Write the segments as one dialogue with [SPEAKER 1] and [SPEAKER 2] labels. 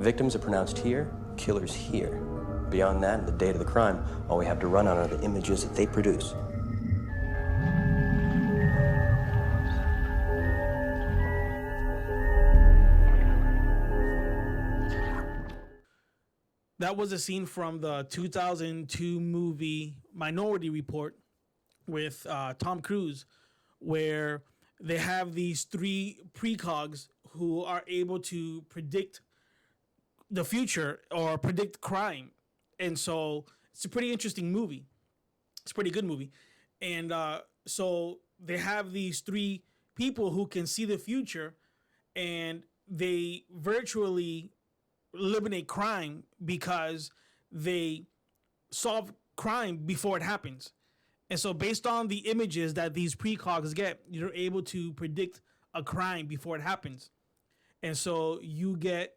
[SPEAKER 1] Victims are pronounced here, killers here. Beyond that, and the date of the crime, all we have to run on are the images that they produce.
[SPEAKER 2] That was a scene from the 2002 movie Minority Report with Tom Cruise, where they have these three precogs who are able to predict the future or predict crime. And so it's a pretty interesting movie. It's a pretty good movie. And so they have these three people who can see the future, and they virtually eliminate crime because they solve crime before it happens. And so based on the images that these precogs get, you're able to predict a crime before it happens. And so you get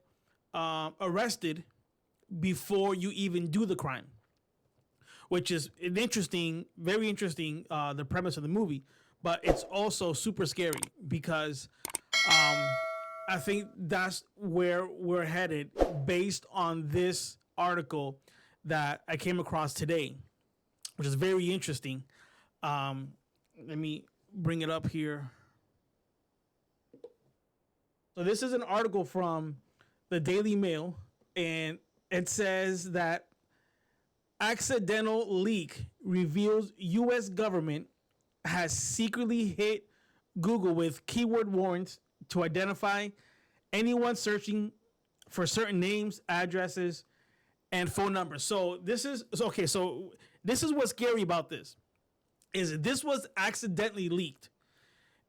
[SPEAKER 2] arrested before you even do the crime, which is an interesting, very interesting, the premise of the movie. But it's also super scary because I think that's where we're headed based on this article that I came across today, which is very interesting. Let me bring it up here. So this is an article from the Daily Mail, and it says that accidental leak reveals U.S. government has secretly hit Google with keyword warrants to identify anyone searching for certain names, addresses, and phone numbers. So this is okay. So this is what's scary about this is this was accidentally leaked.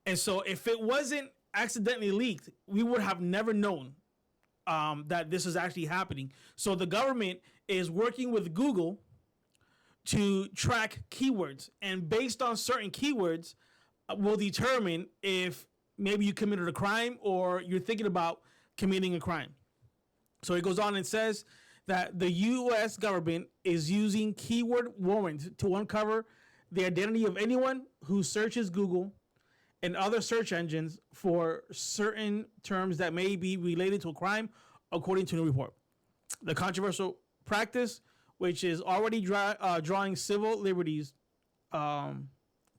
[SPEAKER 2] And so if it wasn't accidentally leaked, we would have never known that this is actually happening. So the government is working with Google to track keywords, and based on certain keywords will determine if maybe you committed a crime or you're thinking about committing a crime. So it goes on and says that the U.S. government is using keyword warrants to uncover the identity of anyone who searches Google and other search engines for certain terms that may be related to a crime, according to the report. The controversial practice, which is already drawing civil liberties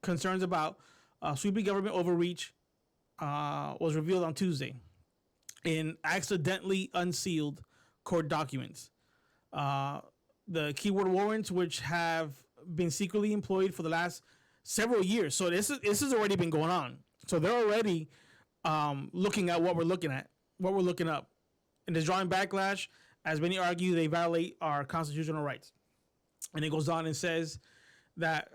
[SPEAKER 2] concerns about sweeping government overreach, was revealed on Tuesday in accidentally unsealed court documents. The keyword warrants, which have been secretly employed for the last several years. So this has already been going on. So they're already looking at what we're looking at, what we're looking up. And there's drawing backlash, as many argue they violate our constitutional rights. And it goes on and says that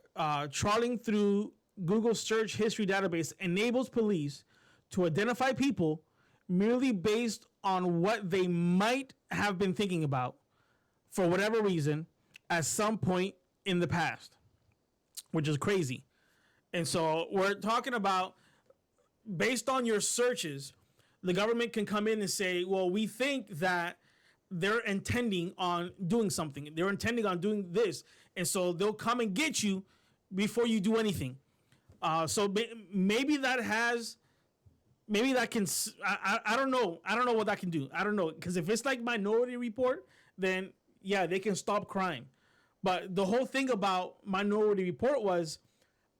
[SPEAKER 2] trawling through Google's search history database enables police to identify people merely based on what they might have been thinking about for whatever reason at some point in the past, which is crazy. And so we're talking about based on your searches, the government can come in and say, well, we think that they're intending on doing something. They're intending on doing this. And so they'll come and get you before you do anything. So maybe that can, I don't know. I don't know what that can do. I don't know. Because if it's like Minority Report, then yeah, they can stop crime. But the whole thing about Minority Report was,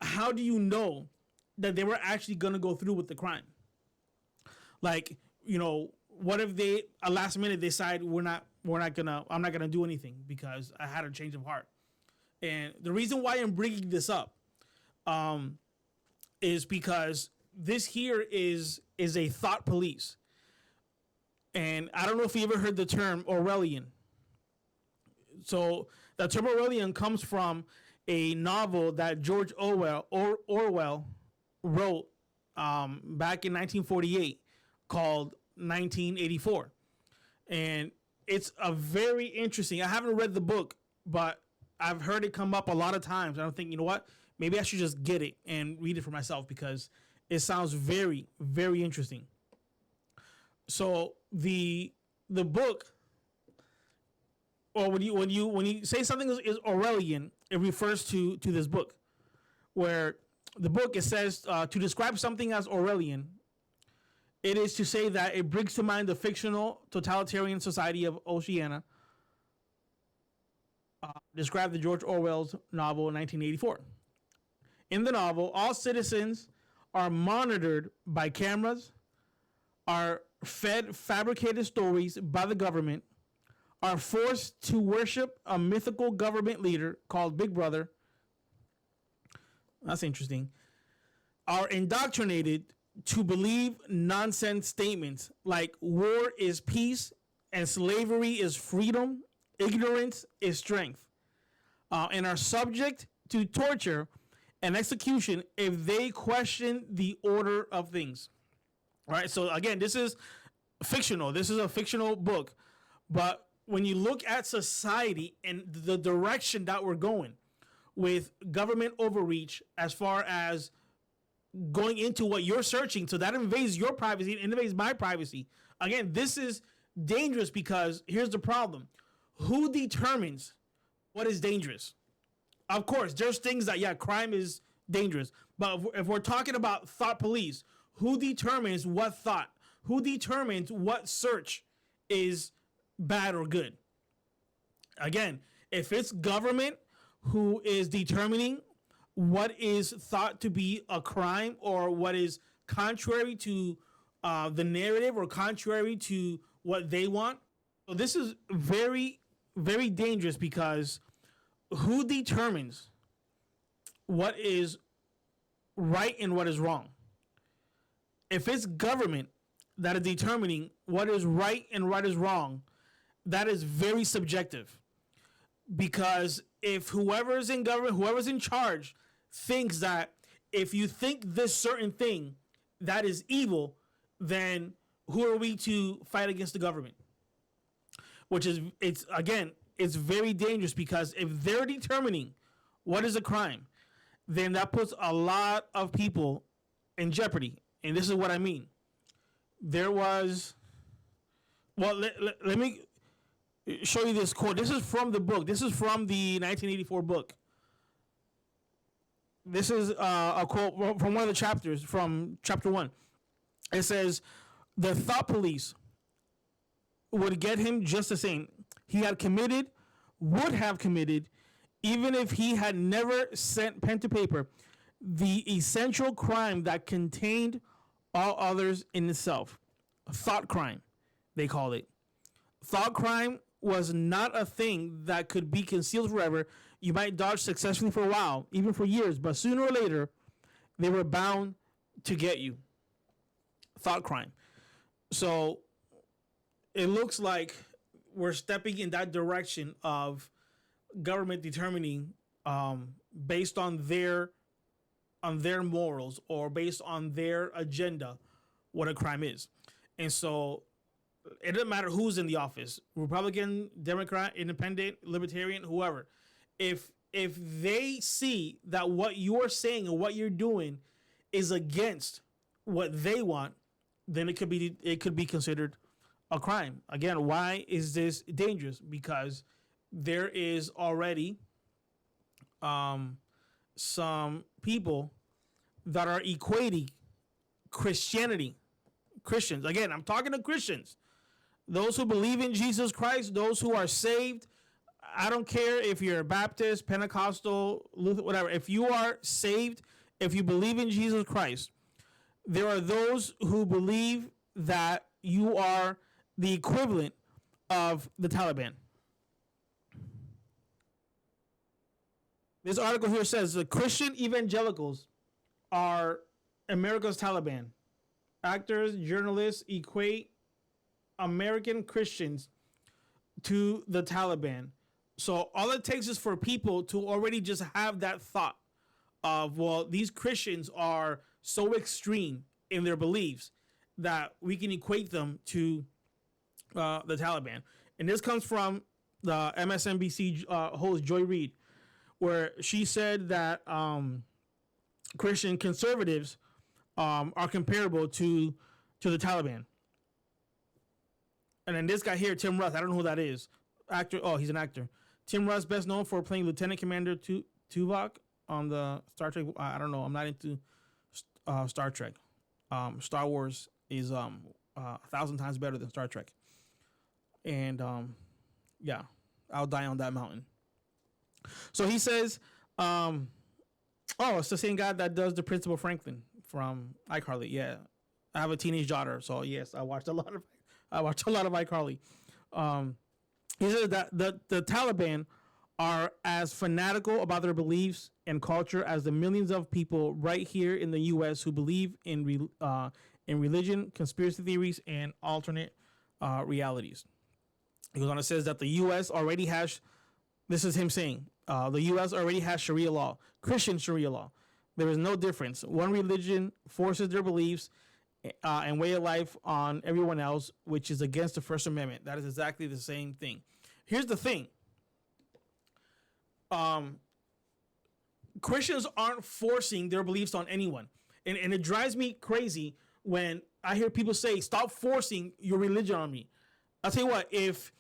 [SPEAKER 2] how do you know that they were actually going to go through with the crime? Like, you know, what if they, at last minute, decide I'm not going to do anything because I had a change of heart. And the reason why I'm bringing this up is because this here is a thought police. And I don't know if you ever heard the term Orwellian. So the term Orwellian comes from a novel that George Orwell wrote back in 1948 called 1984. And it's a very interesting, I haven't read the book, but I've heard it come up a lot of times. I don't think, you know what, maybe I should just get it and read it for myself because it sounds very, very interesting. So the book, or when you say something is Orwellian, it refers to this book, where the book, it says to describe something as Orwellian It is to say that it brings to mind the fictional totalitarian society of Oceania, described in George Orwell's novel 1984. In the novel, all citizens are monitored by cameras, are fed fabricated stories by the government, are forced to worship a mythical government leader called Big Brother. That's interesting. Are indoctrinated to believe nonsense statements like war is peace and slavery is freedom, ignorance is strength, and are subject to torture and execution if they question the order of things. All right. So again, this is fictional. This is a fictional book, but when you look at society and the direction that we're going with government overreach, as far as going into what you're searching, so that invades your privacy and invades my privacy. Again, this is dangerous because here's the problem. Who determines what is dangerous? Of course, there's things that, yeah, crime is dangerous. But if we're talking about thought police, who determines what thought? Who determines what search is bad or good? Again, if it's government who is determining what is thought to be a crime or what is contrary to the narrative or contrary to what they want, so this is very, very dangerous because who determines what is right and what is wrong? If it's government that is determining what is right and what is wrong, that is very subjective. Because if whoever's in government, whoever's in charge, thinks that if you think this certain thing that is evil, then who are we to fight against the government? Which is, it's very dangerous because if they're determining what is a crime, then that puts a lot of people in jeopardy. And this is what I mean. There was, well, let me show you this quote. This is from the book. This is from the 1984 book. This is a quote from one of the chapters, from chapter 1. It says, the thought police would get him just the same. He had committed, would have committed, even if he had never sent pen to paper, the essential crime that contained all others in itself. Thought crime, they called it. Thought crime was not a thing that could be concealed forever. You might dodge successfully for a while, even for years, but sooner or later, they were bound to get you. Thought crime. So it looks like we're stepping in that direction of government determining, based on their morals or based on their agenda, what a crime is. And so it doesn't matter who's in the office, Republican, Democrat, Independent, Libertarian, whoever. If they see that what you're saying and what you're doing is against what they want, then it could be considered a crime. Again, why is this dangerous? Because there is already some people that are equating Christians. Again, I'm talking to Christians. Those who believe in Jesus Christ, those who are saved. I don't care if you're Baptist, Pentecostal, Lutheran, whatever. If you are saved, if you believe in Jesus Christ, there are those who believe that you are the equivalent of the Taliban. This article here says the Christian evangelicals are America's Taliban. Actors, journalists equate American Christians to the Taliban. So all it takes is for people to already just have that thought of, well, these Christians are so extreme in their beliefs that we can equate them to the Taliban. And this comes from the MSNBC host Joy Reid, where she said that Christian conservatives are comparable to the Taliban. And then this guy here, Tim Russ, I don't know who that is. Actor. Oh, he's an actor. Tim Russ, best known for playing Lieutenant Commander Tuvok on the Star Trek. I don't know. I'm not into Star Trek. Star Wars is 1,000 times better than Star Trek. And yeah, I'll die on that mountain. So he says, oh, it's the same guy that does the Principal Franklin from iCarly. Yeah, I have a teenage daughter, so yes, I watched a lot of iCarly. He says that the Taliban are as fanatical about their beliefs and culture as the millions of people right here in the U.S. who believe in religion, conspiracy theories, and alternate realities. He goes on and says that the U.S. already has, this is him saying, the U.S. already has Sharia law, Christian Sharia law. There is no difference. One religion forces their beliefs and way of life on everyone else, which is against the First Amendment. That is exactly the same thing. Here's the thing. Christians aren't forcing their beliefs on anyone. And it drives me crazy when I hear people say, stop forcing your religion on me. I'll tell you what, if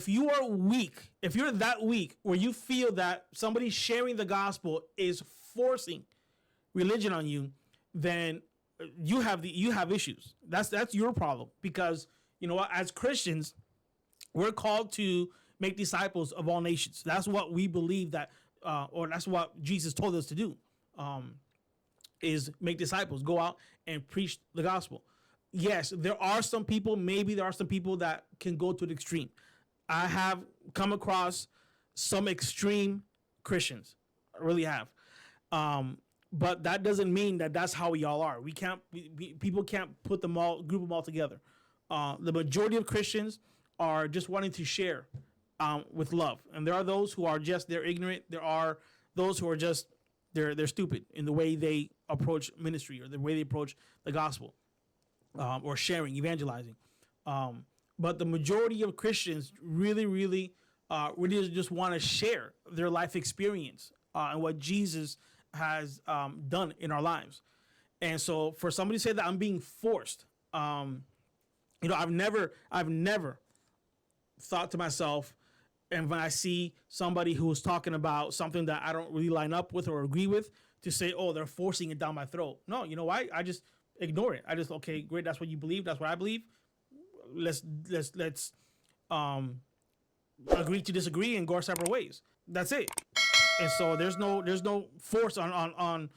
[SPEAKER 2] you are weak, if you're that weak where you feel that somebody sharing the gospel is forcing religion on you, then you have issues. That's your problem, because you know what, as Christians, we're called to make disciples of all nations. That's what we believe that, or that's what Jesus told us to do, is make disciples, go out and preach the gospel. Yes, there are some people that can go to the extreme. I have come across some extreme Christians. I really have. But that doesn't mean that that's how we all are. People can't group them all together. The majority of Christians are just wanting to share with love. And there are those who are they're ignorant. There are those who are just, they're stupid in the way they approach ministry or the way they approach the gospel, or sharing, evangelizing. But the majority of Christians really just want to share their life experience and what Jesus has done in our lives. And so for somebody to say that I'm being forced, I've never thought to myself, and when I see somebody who is talking about something that I don't really line up with or agree with, to say, oh, they're forcing it down my throat. No, you know why? I just ignore it. I just, okay, great. That's what you believe. That's what I believe. Let's agree to disagree and go our separate ways. That's it. And so there's no force on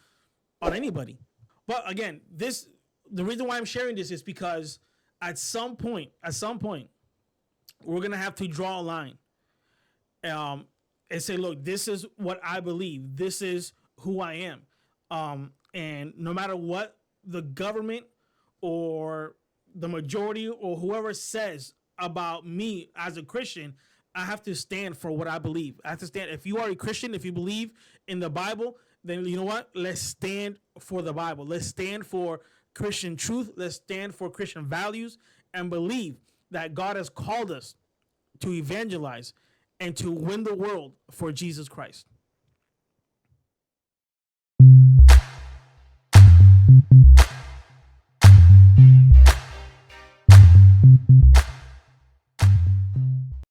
[SPEAKER 2] anybody. But again, the reason why I'm sharing this is because at some point, we're gonna have to draw a line, and say, look, this is what I believe. This is who I am. And no matter what the government or the majority or whoever says about me as a Christian, I have to stand for what I believe. I have to stand. If you are a Christian, if you believe in the Bible, then you know what? Let's stand for the Bible. Let's stand for Christian truth. Let's stand for Christian values and believe that God has called us to evangelize and to win the world for Jesus Christ.